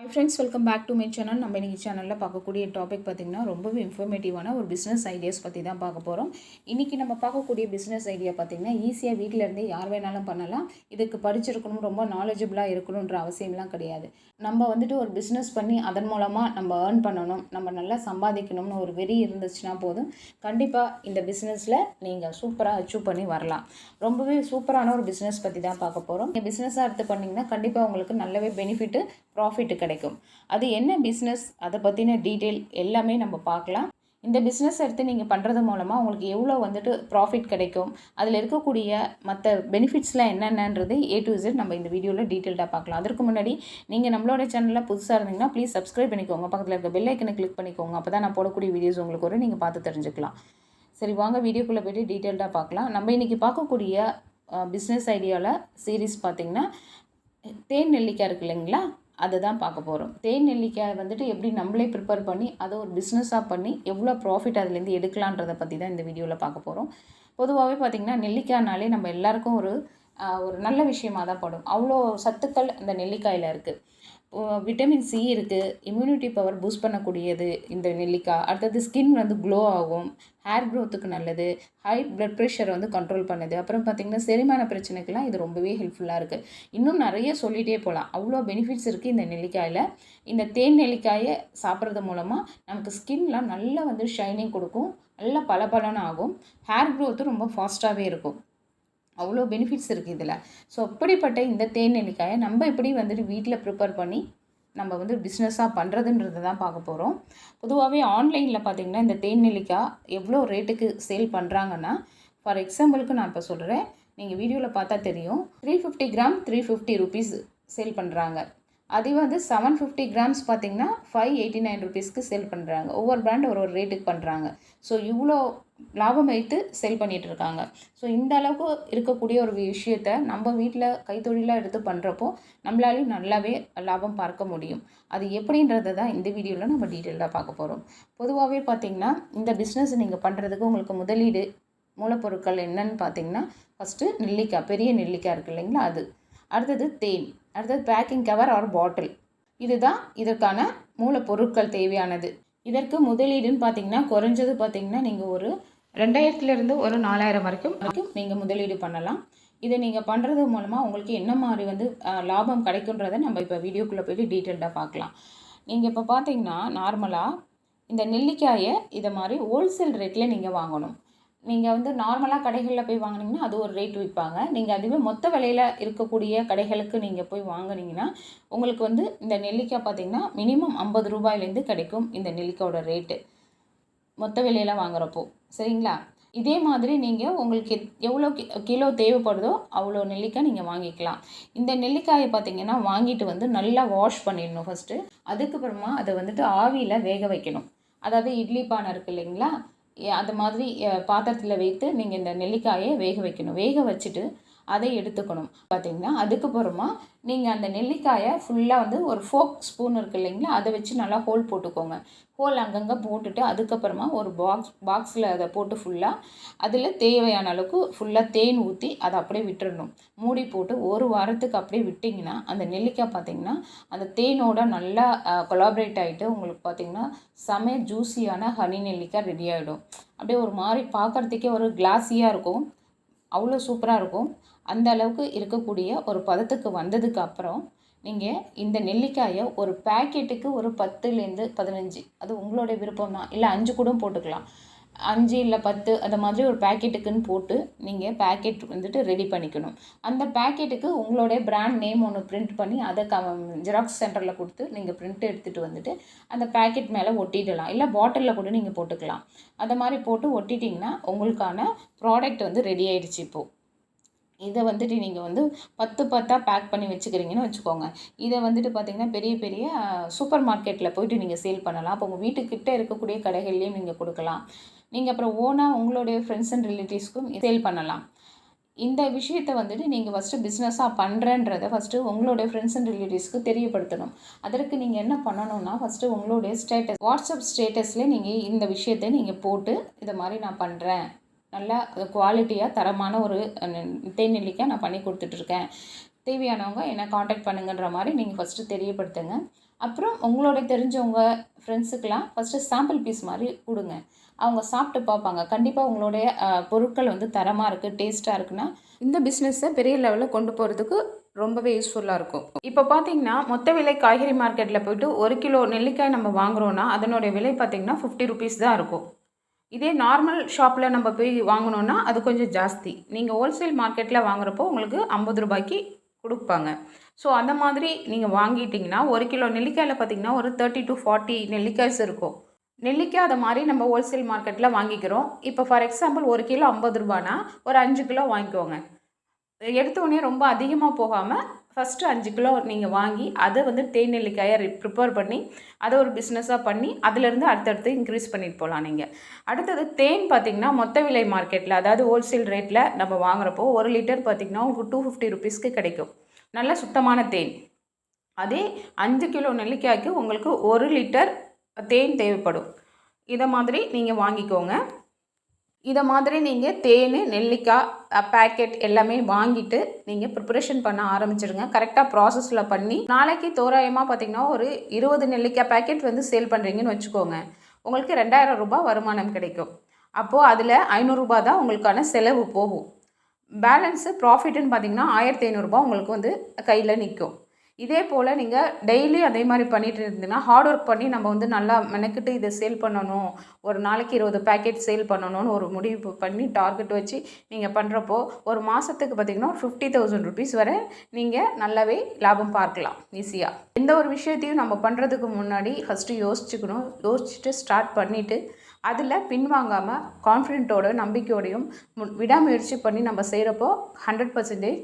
Hi friends, welcome back to my channel. நம்ம இன்னைக்கு சேனலில் பார்க்கக்கூடிய டாபிக் பார்த்திங்கன்னா ரொம்பவே இன்ஃபர்மேட்டிவான ஒரு பிஸ்னஸ் ஐடியாஸ் பற்றி தான் பார்க்க போகிறோம். இன்றைக்கி நம்ம பார்க்கக்கூடிய பிஸ்னஸ் ஐடியா பார்த்திங்கன்னா ஈஸியாக வீட்டிலேருந்தே யார் வேணாலும் பண்ணலாம். இதுக்கு படிச்சிருக்கணும், ரொம்ப நாலேஜபிளாக இருக்கணுன்ற அவசியம்லாம் கிடையாது. நம்ம ஒரு பிஸ்னஸ் பண்ணி அதன் மூலமாக நம்ம ஏர்ன் பண்ணணும், நம்ம நல்லா சம்பாதிக்கணும்னு ஒரு வெறி இருந்துச்சுன்னா போதும், கண்டிப்பாக இந்த பிஸ்னஸில் நீங்கள் சூப்பராக அச்சீவ் பண்ணி வரலாம். ரொம்பவே சூப்பரான ஒரு பிஸ்னஸ் பற்றி தான் பார்க்க போகிறோம். நீங்கள் பிஸ்னஸாக எடுத்து பண்ணிங்கன்னா கண்டிப்பாக உங்களுக்கு நல்லாவே பெனிஃபிட்டு ப்ராஃபிட்டு கிடைக்கும். அது என்ன பிஸ்னஸ், அதை பற்றின டீட்டெயில் எல்லாமே நம்ம பார்க்கலாம். இந்த பிஸ்னஸ் எடுத்து நீங்கள் பண்ணுறது மூலமாக உங்களுக்கு எவ்வளோ ப்ராஃபிட் கிடைக்கும், அதில் இருக்கக்கூடிய மற்ற பெனிஃபிட்ஸ்லாம் என்னென்னன்றது A to Z நம்ம இந்த வீடியோவில் டீட்டெயில்டாக பார்க்கலாம். அதற்கு முன்னாடி நீங்கள் நம்மளோட சேனலில் புதுசாக இருந்தீங்கன்னா ப்ளீஸ் சப்ஸ்கிரைப் பண்ணிக்கோங்க, பக்கத்தில் இருக்க பெல் ஐக்கனை கிளிக் பண்ணிக்கோங்க. அப்போ தான் நான் போடக்கூடிய வீடியோஸ் உங்களுக்கு ஒரு நீங்கள் பார்த்து தெரிஞ்சுக்கலாம். சரி, வாங்க வீடியோக்குள்ளே போய்ட்டு டீட்டெயில்டாக பார்க்கலாம். நம்ம இன்றைக்கி பார்க்கக்கூடிய பிஸ்னஸ் ஐடியாவில் சீரீஸ் பார்த்திங்கன்னா தேன் நெல்லிக்காய் இருக்குது இல்லைங்களா, அதை தான் பார்க்க போகிறோம். தேன் நெல்லிக்காய் எப்படி நம்மளே ப்ரிப்பேர் பண்ணி அதை ஒரு பிஸ்னஸாக பண்ணி எவ்வளோ ப்ராஃபிட் அதுலேருந்து எடுக்கலான்றதை பற்றி தான் இந்த வீடியோவில் பார்க்க போகிறோம். பொதுவாகவே பார்த்திங்கன்னா நெல்லிக்காய்னாலே நம்ம எல்லாருக்கும் ஒரு நல்ல விஷயமாக தான் படும். அவ்வளோ சத்துக்கள் அந்த நெல்லிக்காயில் இருக்குது. விட்டமின் சி இருக்குது, இம்யூனிட்டி பவர் பூஸ்ட் பண்ணக்கூடியது இந்த நெல்லிக்காய். அடுத்தது ஸ்கின் க்ளோ ஆகும், ஹேர் க்ரோத்துக்கு நல்லது, ஹை ப்ளட் ப்ரெஷரை கண்ட்ரோல் பண்ணுது. அப்புறம் பார்த்திங்கன்னா செரிமான பிரச்சனைக்கெல்லாம் இது ரொம்பவே ஹெல்ப்ஃபுல்லாக இருக்குது. இன்னும் நிறைய சொல்லிகிட்டே போகலாம், அவ்வளோ பெனிஃபிட்ஸ் இருக்குது இந்த நெல்லிக்காயில். இந்த தேன் நெல்லிக்காயை சாப்பிட்றது மூலமாக நமக்கு ஸ்கின்லாம் நல்லா ஷைனிங் கொடுக்கும், நல்லா பளபளன்னு ஆகும், ஹேர் க்ரோத்தும் ரொம்ப ஃபாஸ்ட்டாகவே இருக்கும். அவ்வளோ பெனிஃபிட்ஸ் இருக்குது இதில். ஸோ அப்படிப்பட்ட இந்த தேன் நெல்லிக்காயை நம்ம எப்படி வீட்டில் ப்ரிப்பேர் பண்ணி நம்ம பிஸ்னஸாக பண்ணுறதுன்றது தான் பார்க்க போகிறோம். பொதுவாகவே ஆன்லைனில் பார்த்திங்கன்னா இந்த தேன் நெல்லிக்காய் எவ்வளோ ரேட்டுக்கு சேல் பண்ணுறாங்கன்னா, ஃபார் எக்ஸாம்பிளுக்கு நான் இப்போ சொல்கிறேன், நீங்கள் வீடியோவில் பார்த்தா தெரியும். 350 கிராம் 350 ருபீஸ் சேல் பண்ணுறாங்க. அது 750 கிராம்ஸ் பார்த்திங்கன்னா 589 ருபீஸ்க்கு சேல் பண்ணுறாங்க. ஒவ்வொரு பிராண்ட் ஒரு ரேட்டுக்கு பண்ணுறாங்க. ஸோ இவ்வளோ லாபம் வைத்து சேல் பண்ணிகிட்ருக்காங்க. ஸோ இந்த அளவுக்கு இருக்கக்கூடிய ஒரு விஷயத்தை நம்ம வீட்டில் கைத்தொழிலாக எடுத்து பண்ணுறப்போ நம்மளாலையும் நல்லாவே லாபம் பார்க்க முடியும். அது எப்படின்றத தான் இந்த வீடியோவில் நம்ம டீட்டெயிலாக பார்க்க போகிறோம். பொதுவாகவே பார்த்திங்கன்னா இந்த பிஸ்னஸ் நீங்கள் பண்ணுறதுக்கு உங்களுக்கு முதலீடு மூலப்பொருட்கள் என்னன்னு பார்த்திங்கன்னா, ஃபஸ்ட்டு நெல்லிக்காய், பெரிய நெல்லிக்காய் இருக்குது இல்லைங்களா, அது. அடுத்தது தேன், அடுத்தது பேக்கிங் கவர் ஆர் பாட்டில். இதுதான் இதற்கான மூலப்பொருட்கள் தேவையானது. இதற்கு முதலீடுன்னு பார்த்திங்கன்னா குறைஞ்சது பார்த்திங்கன்னா நீங்கள் ஒரு 2000லேருந்து ஒரு 4000 வரைக்கும் நீங்கள் முதலீடு பண்ணலாம். இதை நீங்கள் பண்ணுறது மூலமாக உங்களுக்கு என்ன மாதிரி லாபம் கிடைக்குன்றதை நம்ம இப்போ வீடியோக்குள்ளே போய்ட்டு டீட்டெயில்டாக பார்க்கலாம். நீங்கள் இப்போ பார்த்திங்கன்னா நார்மலாக இந்த நெல்லிக்காயை இதை மாதிரி ஹோல்சேல் ரேட்டில் நீங்கள் வாங்கணும். நீங்கள் நார்மலாக கடைகளில் போய் வாங்கினீங்கன்னா அது ஒரு ரேட் விற்பாங்க. நீங்கள் அதுவே மொத்த விலையில் இருக்கக்கூடிய கடைகளுக்கு நீங்கள் போய் வாங்கினீங்கன்னா உங்களுக்கு இந்த நெல்லிக்காய் பார்த்திங்கன்னா மினிமம் 50 ரூபாயிலேருந்து கிடைக்கும் இந்த நெல்லிக்காயோட ரேட்டு, மொத்த விலையில் வாங்குறப்போ. சரிங்களா? இதே மாதிரி நீங்கள் உங்களுக்கு எவ்வளோ கிலோ தேவைப்படுதோ அவ்வளோ நெல்லிக்காய் நீங்கள் வாங்கிக்கலாம். இந்த நெல்லிக்காயை பார்த்திங்கன்னா வாங்கிட்டு நல்லா வாஷ் பண்ணிடணும் ஃபஸ்ட்டு. அதுக்கப்புறமா அதை ஆவியில் வேக வைக்கணும். அதாவது இட்லி பானை இருக்குது இல்லைங்களா, அது மாதிரி பாத்திரத்தில் வைத்து நீங்கள் இந்த நெல்லிக்காயை வேக வைக்கணும். வேக வச்சுட்டு அதை எடுத்துக்கணும். பார்த்திங்கன்னா அதுக்கப்புறமா நீங்கள் அந்த நெல்லிக்காயை ஃபுல்லாக ஒரு ஃபோக் ஸ்பூன் இருக்குது இல்லைங்களா, அதை வச்சு நல்லா ஹோல் போட்டுக்கோங்க. ஹோல் அங்கங்கே போட்டுட்டு அதுக்கப்புறமா ஒரு பாக்ஸில் அதை போட்டு ஃபுல்லாக அதில் தேவையான அளவுக்கு ஃபுல்லாக தேன் ஊற்றி அதை அப்படியே விட்டுடணும். மூடி போட்டு ஒரு வாரத்துக்கு அப்படியே விட்டிங்கன்னா அந்த நெல்லிக்காய் பார்த்திங்கன்னா அந்த தேனோட நல்லா கொலாபரேட் ஆகிட்டு உங்களுக்கு பார்த்திங்கன்னா செம ஜூஸியான ஹனி நெல்லிக்காய் ரெடி ஆகிடும். அப்படியே ஒரு மாதிரி பார்க்குறதுக்கே ஒரு கிளாஸியாக இருக்கும், அவ்வளோ சூப்பராக இருக்கும். அந்த அளவுக்கு இருக்கக்கூடிய ஒரு பதத்துக்கு வந்ததுக்கு அப்புறம் நீங்கள் இந்த நெல்லிக்காயை ஒரு பேக்கெட்டுக்கு ஒரு 10லேருந்து 15, அது உங்களுடைய விருப்பம் தான், இல்லை 5 கூட போட்டுக்கலாம். 5 இல்லை 10 அந்த மாதிரி ஒரு பேக்கெட்டுக்குன்னு போட்டு நீங்கள் பேக்கெட் ரெடி பண்ணிக்கணும். அந்த பேக்கெட்டுக்கு உங்களுடைய பிராண்ட் நேம் ஒன்று பிரிண்ட் பண்ணி அதை ஜெராக்ஸ் சென்டரில் கொடுத்து நீங்கள் பிரிண்ட் எடுத்துகிட்டு அந்த பேக்கெட் மேலே ஒட்டிடலாம். இல்லை பாட்டிலில் கூட நீங்கள் போட்டுக்கலாம். அதை மாதிரி போட்டு ஒட்டிட்டிங்கன்னா உங்களுக்கான ப்ராடக்ட் ரெடி ஆகிடுச்சு. இப்போது இதை நீங்கள் 10 பேக் பண்ணி வச்சுக்கிறீங்கன்னு வச்சுக்கோங்க. இதை பார்த்திங்கன்னா பெரிய பெரிய சூப்பர் மார்க்கெட்டில் போய்ட்டு நீங்கள் சேல் பண்ணலாம். அப்போ உங்கள் வீட்டுக்கிட்ட இருக்கக்கூடிய கடைகள்லேயும் நீங்கள் கொடுக்கலாம். நீங்கள் அப்புறம் ஓனாக உங்களுடைய ஃப்ரெண்ட்ஸ் அண்ட் ரிலேட்டிவ்ஸ்க்கும் சேல் பண்ணலாம். இந்த விஷயத்தை நீங்கள் ஃபஸ்ட்டு பிஸ்னஸாக பண்ணுறன்றதை ஃபஸ்ட்டு உங்களுடைய ஃப்ரெண்ட்ஸ் அண்ட் ரிலேட்டிவ்ஸ்க்கு தெரியப்படுத்தணும். அதற்கு நீங்கள் என்ன பண்ணணும்னா, ஃபஸ்ட்டு உங்களுடைய ஸ்டேட்டஸ், வாட்ஸ்அப் ஸ்டேட்டஸில் நீங்கள் இந்த விஷயத்தை நீங்கள் போட்டு இதை மாதிரி நான் பண்ணுறேன், நல்லா குவாலிட்டியாக தரமான ஒரு தேன் நெல்லிக்காய் நான் பண்ணி கொடுத்துட்ருக்கேன், தேவையானவங்க என்னை காண்டாக்ட் பண்ணுங்கன்ற மாதிரி நீங்கள் ஃபஸ்ட்டு தெரியப்படுத்துங்க. அப்புறம் உங்களோட தெரிஞ்சவங்க ஃப்ரெண்ட்ஸுக்கெலாம் ஃபஸ்ட்டு சாம்பிள் பீஸ் மாதிரி கொடுங்க. அவங்க சாப்பிட்டு பார்ப்பாங்க. கண்டிப்பாக உங்களுடைய பொருட்கள் வந்து தரமாக இருக்குது, டேஸ்ட்டாக இருக்குன்னா இந்த பிஸ்னஸை பெரிய லெவலில் கொண்டு போகிறதுக்கு ரொம்பவே யூஸ்ஃபுல்லாக இருக்கும். இப்போ பார்த்தீங்கன்னா மொத்த விலை காய்கறி மார்க்கெட்டில் போய்ட்டு 1 கிலோ நெல்லிக்காய் நம்ம வாங்குகிறோன்னா அதனுடைய விலை பார்த்திங்கன்னா 50 ருபீஸ் தான் இருக்கும். இதே நார்மல் ஷாப்பில் நம்ம போய் வாங்கினோன்னா அது கொஞ்சம் ஜாஸ்தி. நீங்கள் ஹோல்சேல் மார்க்கெட்டில் வாங்குறப்போ உங்களுக்கு 50 ரூபாய்க்கு கொடுப்பாங்க. ஸோ அந்த மாதிரி நீங்கள் வாங்கிட்டிங்கன்னா 1 கிலோ நெல்லிக்காயில் பார்த்திங்கன்னா ஒரு 30 to 40 நெல்லிக்காய்ஸ் இருக்கும். நெல்லிக்காய் அதை மாதிரி நம்ம ஹோல்சேல் மார்க்கெட்டில் வாங்கிக்கிறோம். இப்போ ஃபார் எக்ஸாம்பிள் 1 கிலோ 50 ரூபானா ஒரு 5 கிலோ வாங்கிக்கோங்க. எடுத்தோடனே ரொம்ப அதிகமாக போகாமல் ஃபஸ்ட்டு 5 கிலோ நீங்கள் வாங்கி அதை வந்து தேன் நெல்லிக்காயை ப்ரிப்பேர் பண்ணி அதை ஒரு பிஸ்னஸாக பண்ணி அதிலேருந்து அடுத்தடுத்து இன்க்ரீஸ் பண்ணிட்டு போகலாம். நீங்கள் அடுத்தது தேன் பார்த்திங்கன்னா மொத்த விலை மார்க்கெட்டில் அதாவது ஹோல்சேல் ரேட்டில் நம்ம வாங்குறப்போ 1 லிட்டர் பார்த்திங்கன்னா உங்களுக்கு 250 ருபீஸ்க்கு கிடைக்கும். நல்ல சுத்தமான தேன். அதே 5 கிலோ நெல்லிக்காய்க்கு உங்களுக்கு 1 லிட்டர் தேன் தேவைப்படும். இதை மாதிரி நீங்கள் வாங்கிக்கோங்க. இதை மாதிரி நீங்கள் தேன், நெல்லிக்காய் பேக்கெட் எல்லாமே வாங்கிட்டு நீங்கள் ப்ரிப்பரேஷன் பண்ண ஆரம்பிச்சிடுங்க. கரெக்டாக ப்ராசஸில் பண்ணி நாளைக்கு தோராயமாக பார்த்திங்கன்னா ஒரு 20 நெல்லிக்காய் பேக்கெட் வந்து சேல் பண்ணுறீங்கன்னு வச்சுக்கோங்க. உங்களுக்கு 2000 ரூபாய் வருமானம் கிடைக்கும். அப்போது அதில் 500 ரூபாய் தான் உங்களுக்கான செலவு போகும். பேலன்ஸு ப்ராஃபிட்டுன்னு பார்த்திங்கன்னா 1500 ரூபாய் உங்களுக்கு வந்து கையில் நிற்கும். இதே போல் நீங்கள் டெய்லி அதே மாதிரி பண்ணிகிட்டு இருந்தீங்கன்னா ஹார்ட் ஒர்க் பண்ணி நம்ம வந்து நல்லா மெனக்கிட்டு இதை சேல் பண்ணணும், ஒரு நாளைக்கு 20 பேக்கெட் சேல் பண்ணணும்னு ஒரு முடிவு பண்ணி டார்கெட் வச்சு நீங்கள் பண்ணுறப்போ ஒரு மாதத்துக்கு பார்த்திங்கன்னா ஒரு 50,000 ருபீஸ் வரை நீங்கள் நல்லாவே லாபம் பார்க்கலாம் ஈஸியாக. எந்த ஒரு விஷயத்தையும் நம்ம பண்ணுறதுக்கு முன்னாடி ஃபஸ்ட்டு யோசிச்சுட்டு ஸ்டார்ட் பண்ணிவிட்டு அதில் பின்வாங்காமல் கான்ஃபிடென்ட்டோட நம்பிக்கையோடையும் விடாமுயற்சி பண்ணி நம்ம செய்கிறப்போ 100%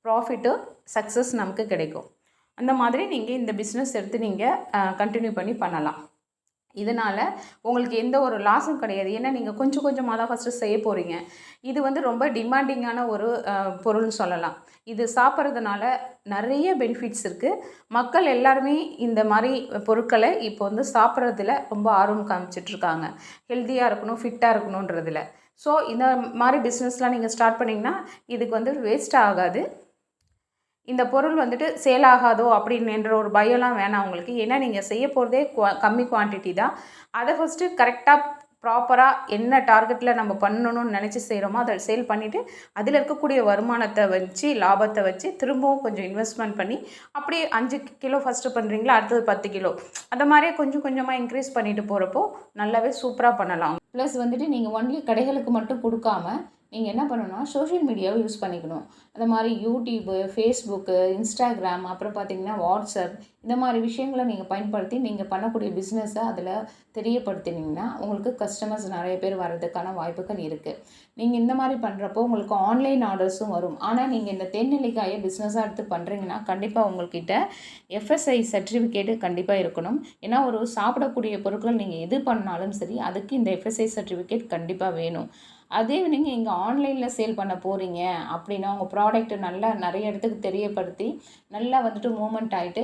ப்ராஃபிட்டு சக்ஸஸ் நமக்கு கிடைக்கும். அந்த மாதிரி நீங்கள் இந்த பிஸ்னஸ் எடுத்து நீங்கள் கண்டினியூ பண்ணலாம். இதனால் உங்களுக்கு எந்த ஒரு லாஸும் கிடையாது. ஏன்னா நீங்கள் கொஞ்சம் கொஞ்சமாக தான் ஃபஸ்ட்டு செய்ய போகிறீங்க. இது வந்து ரொம்ப டிமாண்டிங்கான ஒரு பொருள்னு சொல்லலாம். இது சாப்பிட்றதுனால நிறைய பெனிஃபிட்ஸ் இருக்குது. மக்கள் எல்லாருமே இந்த மாதிரி பொருட்களை இப்போ வந்து சாப்பிட்றதுல ரொம்ப ஆர்வம் காமிச்சிட்ருக்காங்க. ஹெல்த்தியாக இருக்கணும், ஃபிட்டாக இருக்கணுன்றதில். ஸோ இந்த மாதிரி பிஸ்னஸ்லாம் நீங்கள் ஸ்டார்ட் பண்ணிங்கன்னா இதுக்கு வந்து வேஸ்ட் ஆகாது. இந்த பொருள் வந்துட்டு சேல் ஆகாதோ அப்படின்ற ஒரு பயம்லாம் வேணாம் உங்களுக்கு. ஏன்னா நீங்கள் செய்ய போகிறதே கம்மி குவான்டிட்டி தான். அதை ஃபஸ்ட்டு கரெக்டாக ப்ராப்பராக என்ன டார்கெட்டில் நம்ம பண்ணணும்னு நினச்சி செய்கிறோமோ அதை சேல் பண்ணிவிட்டு அதில் இருக்கக்கூடிய வருமானத்தை வச்சு லாபத்தை வச்சு திரும்பவும் கொஞ்சம் இன்வெஸ்ட்மெண்ட் பண்ணி அப்படியே 5 கிலோ ஃபஸ்ட்டு பண்ணுறீங்களா, அடுத்தது 10 கிலோ அந்த மாதிரியே கொஞ்சம் கொஞ்சமாக இன்க்ரீஸ் பண்ணிட்டு போகிறப்போ நல்லாவே சூப்பராக பண்ணலாம். ப்ளஸ் வந்துட்டு நீங்கள் ஒன்லி கடைகளுக்கு மட்டும் கொடுக்காம நீங்கள் என்ன பண்ணணும்னா சோஷியல் மீடியாவை யூஸ் பண்ணிக்கணும். அந்த மாதிரி யூடியூப்பு, ஃபேஸ்புக்கு, இன்ஸ்டாகிராம், அப்புறம் பார்த்திங்கன்னா வாட்ஸ்அப் இந்த மாதிரி விஷயங்களை நீங்கள் பயன்படுத்தி நீங்கள் பண்ணக்கூடிய பிஸ்னஸை அதில் தெரியப்படுத்தினீங்கன்னா உங்களுக்கு கஸ்டமர்ஸ் நிறைய பேர் வர்றதுக்கான வாய்ப்புகள் இருக்குது. நீங்கள் இந்த மாதிரி பண்ணுறப்போ உங்களுக்கு ஆன்லைன் ஆர்டர்ஸும் வரும். ஆனால் நீங்கள் இந்த தேநெல்லிக்காயை பிஸ்னஸாக எடுத்து பண்ணுறீங்கன்னா கண்டிப்பாக உங்கள்கிட்ட FSI சர்டிஃபிகேட்டு கண்டிப்பாக இருக்கணும். ஏன்னா ஒரு சாப்பிடக்கூடிய பொருட்கள் நீங்கள் எது பண்ணாலும் சரி அதுக்கு இந்த FSI சர்டிஃபிகேட் கண்டிப்பாக வேணும். அதே நீங்கள் இங்கே ஆன்லைனில் சேல் பண்ண போகிறீங்க அப்படின்னா உங்கள் ப்ராடக்ட்டு நல்லா நிறைய இடத்துக்கு தெரியப்படுத்தி நல்லா வந்துட்டு மூமெண்ட் ஆகிட்டு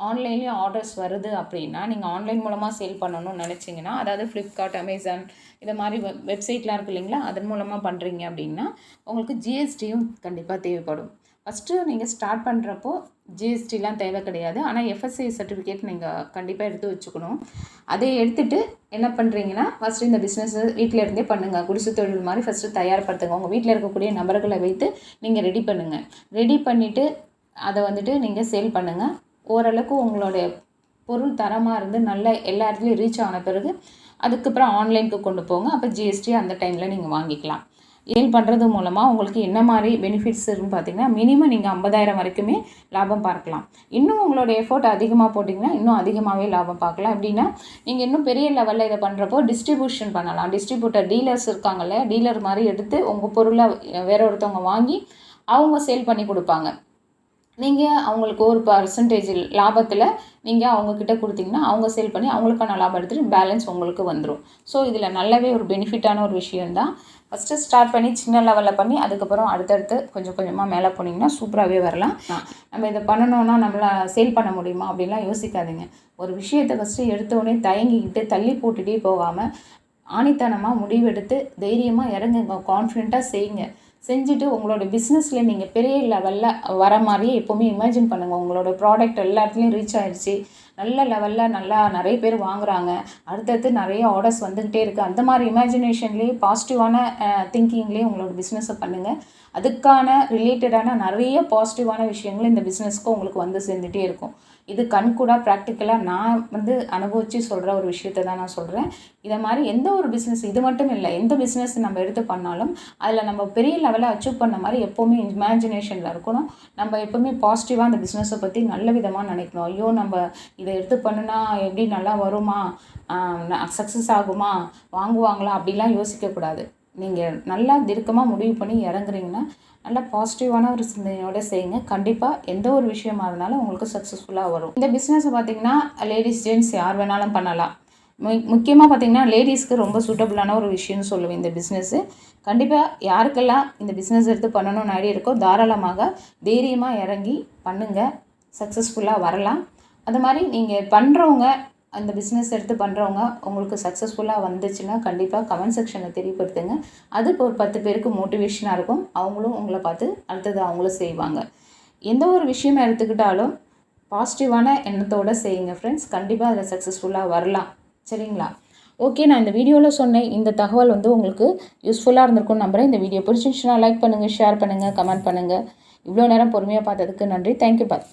ஆன்லைன்லேயும் ஆர்டர்ஸ் வருது அப்படின்னா நீங்கள் ஆன்லைன் மூலமாக சேல் பண்ணணும்னு நினச்சிங்கன்னா, அதாவது ஃப்ளிப்கார்ட், அமேசான் இந்த மாதிரி வெப்சைட்லாம் இருக்குது இல்லைங்களா, அதன் மூலமாக பண்ணுறீங்க அப்படின்னா உங்களுக்கு GSTயும் கண்டிப்பாக தேவைப்படும். ஃபஸ்ட்டு நீங்கள் ஸ்டார்ட் பண்ணுறப்போ GSTலாம் தேவை கிடையாது. ஆனால் FSI சர்டிஃபிகேட் நீங்கள் கண்டிப்பாக எடுத்து வச்சுக்கணும். அதை எடுத்துகிட்டு என்ன பண்ணுறீங்கன்னா ஃபஸ்ட்டு இந்த பிஸ்னஸை வீட்டில் இருந்தே பண்ணுங்கள். குடிசை தொழில் மாதிரி ஃபஸ்ட்டு தயார்படுத்துங்க. உங்கள் வீட்டில் இருக்கக்கூடிய நபர்களை வைத்து நீங்கள் ரெடி பண்ணுங்கள். ரெடி பண்ணிவிட்டு அதை வந்துட்டு நீங்கள் சேல் பண்ணுங்கள். ஓரளவுக்கு உங்களுடைய பொருள் தரமாக இருந்து நல்ல எல்லா இடத்துலையும் ரீச் ஆன பிறகு அதுக்கப்புறம் ஆன்லைனுக்கு கொண்டு போங்க. அப்போ GST அந்த டைமில் நீங்கள் வாங்கிக்கலாம். சேல் பண்ணுறது மூலமாக உங்களுக்கு என்ன மாதிரி பெனிஃபிட்ஸ் இருக்குன்னு பார்த்தீங்கன்னா மினிமம் நீங்கள் 50,000 வரைக்குமே லாபம் பார்க்கலாம். இன்னும் உங்களோட எஃபோர்ட் அதிகமாக போட்டிங்கன்னா இன்னும் அதிகமாகவே லாபம் பார்க்கலாம். எப்படின்னா நீங்கள் இன்னும் பெரிய லெவலில் இதை பண்ணுறப்போ டிஸ்ட்ரிபியூஷன் பண்ணலாம். டிஸ்ட்ரிபியூட்டர் டீலர்ஸ் இருக்காங்கல்ல, டீலர் மாதிரி எடுத்து உங்கள் பொருளை வேற ஒருத்தவங்க வாங்கி அவங்க சேல் பண்ணி கொடுப்பாங்க. நீங்கள் அவங்களுக்கு ஒரு பர்சன்டேஜ் லாபத்தில் நீங்கள் அவங்கக்கிட்ட கொடுத்தீங்கன்னா அவங்க சேல் பண்ணி அவங்களுக்கான லாபம் எடுத்துகிட்டு பேலன்ஸ் உங்களுக்கு வந்துடும். ஸோ இதில் நல்லாவே ஒரு பெனிஃபிட்டான ஒரு விஷயந்தான். ஃபஸ்ட்டு ஸ்டார்ட் பண்ணி சின்ன லெவலில் பண்ணி அதுக்கப்புறம் அடுத்தடுத்து கொஞ்சம் கொஞ்சமாக மேலே போனீங்கன்னா சூப்பராகவே வரலாம். நம்ம இதை பண்ணணுன்னா நம்மளால் சேல் பண்ண முடியுமா அப்படின்லாம் யோசிக்காதீங்க. ஒரு விஷயத்தை ஃபஸ்ட்டு எடுத்தோடனே தயங்கிக்கிட்டு தள்ளி போட்டுகிட்டே போகாமல் ஆணித்தனமாக முடிவெடுத்து தைரியமாக இறங்குங்க, கான்ஃபிடெண்ட்டாக செய்யுங்க. செஞ்சுட்டு உங்களோட பிஸ்னஸில் நீங்கள் பெரிய லெவலில் வர மாதிரியே எப்போவுமே இமேஜின் பண்ணுங்கள். உங்களோட ப்ராடக்ட் எல்லா இடத்துலையும் ரீச் ஆகிடுச்சு, நல்ல லெவலில் நல்லா நிறைய பேர் வாங்குகிறாங்க, அடுத்தடுத்து நிறைய ஆர்டர்ஸ் வந்துக்கிட்டே இருக்குது. அந்த மாதிரி இமேஜினேஷன்லேயே பாசிட்டிவான திங்கிங்லேயே உங்களோட பிஸ்னஸை பண்ணுங்கள். அதுக்கான ரிலேட்டடான நிறைய பாசிட்டிவான விஷயங்கள் இந்த பிஸ்னஸ்க்கு உங்களுக்கு வந்து சேர்ந்துகிட்டே இருக்கும். இது கண்கூடாக ப்ராக்டிக்கலாக நான் வந்து அனுபவித்து சொல்கிற ஒரு விஷயத்தை தான் நான் சொல்கிறேன். இதை மாதிரி எந்த ஒரு பிஸ்னஸ், இது மட்டும் இல்லை, எந்த பிஸ்னஸ் நம்ம எடுத்து பண்ணாலும் அதில் நம்ம பெரிய லெவலில் அச்சீவ் பண்ண மாதிரி எப்போவுமே இமேஜினேஷனில் இருக்கணும். நம்ம எப்போவுமே பாசிட்டிவாக அந்த பிஸ்னஸை பற்றி நல்ல விதமாக நினைக்கணும். ஐயோ நம்ம இதை எடுத்து பண்ணுனா எப்படி நல்லா வருமா, சக்ஸஸ் ஆகுமா, வாங்குவாங்களா அப்படிலாம் யோசிக்கக்கூடாது. நீங்கள் நல்லா தீர்க்கமாக முடிவு பண்ணி இறங்குறீங்கன்னா நல்லா பாசிட்டிவான ஒரு சிந்தனையோடு செய்யுங்க. கண்டிப்பாக எந்த ஒரு விஷயமா இருந்தாலும் உங்களுக்கு சக்ஸஸ்ஃபுல்லாக வரும். இந்த பிஸ்னஸை பார்த்திங்கன்னா லேடிஸ் ஜென்ட்ஸ் யார் வேணாலும் பண்ணலாம். முக்கியமாக பார்த்திங்கன்னா லேடிஸ்க்கு ரொம்ப சூட்டபுளான ஒரு விஷயம்னு சொல்லுவேன் இந்த பிஸ்னஸ்ஸு. கண்டிப்பாக யாருக்கெல்லாம் இந்த பிஸ்னஸ் எடுத்து பண்ணணும்னு ஐடியா இருக்கோ தாராளமாக தைரியமாக இறங்கி பண்ணுங்கள், சக்ஸஸ்ஃபுல்லாக வரலாம். அது மாதிரி நீங்கள் பண்ணுறவங்க, அந்த பிஸ்னஸ் எடுத்து பண்ணுறவங்க உங்களுக்கு சக்ஸஸ்ஃபுல்லாக வந்துச்சுன்னா கண்டிப்பாக கமெண்ட் செக்ஷனில் தெரியப்படுத்துங்க. அது ஒரு 10 பேருக்கு மோட்டிவேஷனாக இருக்கும். அவங்களும் உங்களை பார்த்து அடுத்தது அவங்களும் செய்வாங்க. எந்த ஒரு விஷயமா எடுத்துக்கிட்டாலும் பாசிட்டிவான எண்ணத்தோடு செய்யுங்க ஃப்ரெண்ட்ஸ். கண்டிப்பாக அதில் சக்ஸஸ்ஃபுல்லாக வரலாம். சரிங்களா? ஓகே, நான் இந்த வீடியோவில் சொன்னேன் இந்த தகவல் வந்து உங்களுக்கு யூஸ்ஃபுல்லாக இருந்திருக்கும்னு நம்புகிறேன். இந்த வீடியோ பிடிச்சிருந்துச்சுன்னா லைக் பண்ணுங்கள், ஷேர் பண்ணுங்கள், கமெண்ட் பண்ணுங்கள். இவ்வளோ நேரம் பொறுமையாக பார்த்ததுக்கு நன்றி. தேங்க்யூ. பாய்.